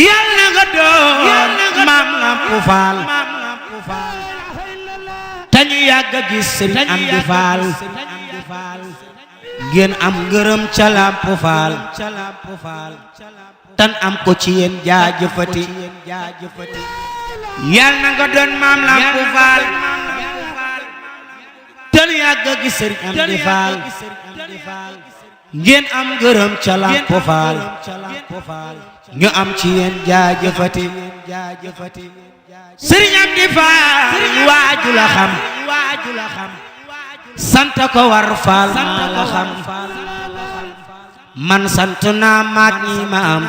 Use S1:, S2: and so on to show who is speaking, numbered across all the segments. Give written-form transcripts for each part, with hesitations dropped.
S1: yàlla nga doon maam Lampu Faal te ñu yàgg a gis Sëriñ Amdi Faal ngeen am ngërëm ca Lampu Faal tan am ko ci yéen jaajëfati yàlla nga doon maam Lampu Faal te ñu yàgg a gis Sëriñ Amdi Faal ngeen am ngërëm ca Lampu Faal ñu am ci yéen jaajëfati Sëriñ Amdi Faal waaju la xam sant ko war faal maa la xam man sant naa maat ñi ma am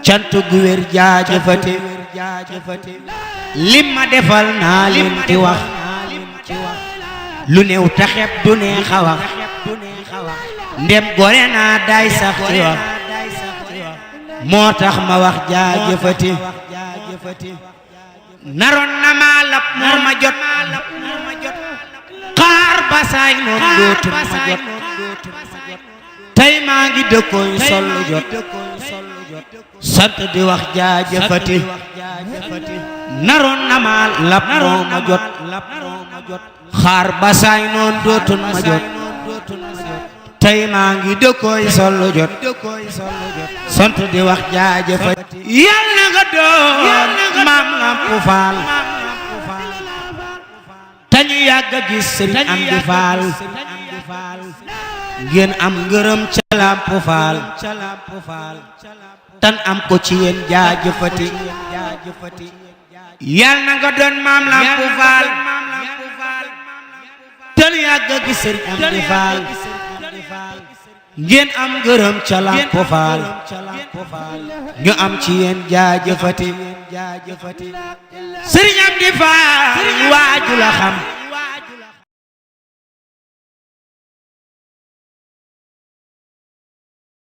S1: cant gu wér jaajëfati lim ma defal naa leen ti wax lu néew taxeb du neex a wax ndem gore naa day sax ci wax moo tax ma wax jaajëfati naroon na ma lap moo ma jot xaar ba saay noon dootul ma jot tey maa ngi dëkkooy sollu jot sant di wax jaajëfati naroon na ma lap moo ma jot xaar ba saay noon dootul ma jot tey maa ngi dëkkooy sollu jot sant di wax jaajëfati yàlla nga doon maam Lampu Faal te ñu yàgg a gis Sëriñ Amdi Faal ngeen am ngërëm ca Lampu Faal tan am ko ci yéen jaajëfati yàlla nga doon maam Lampu Faal te ñu yàgg a gis Sëriñ Amdi Faal ngeen am ngërëm ca Lampu Faal ñu am ci yéen jaajëfati Sëriñ Amdi Faal waaju la xam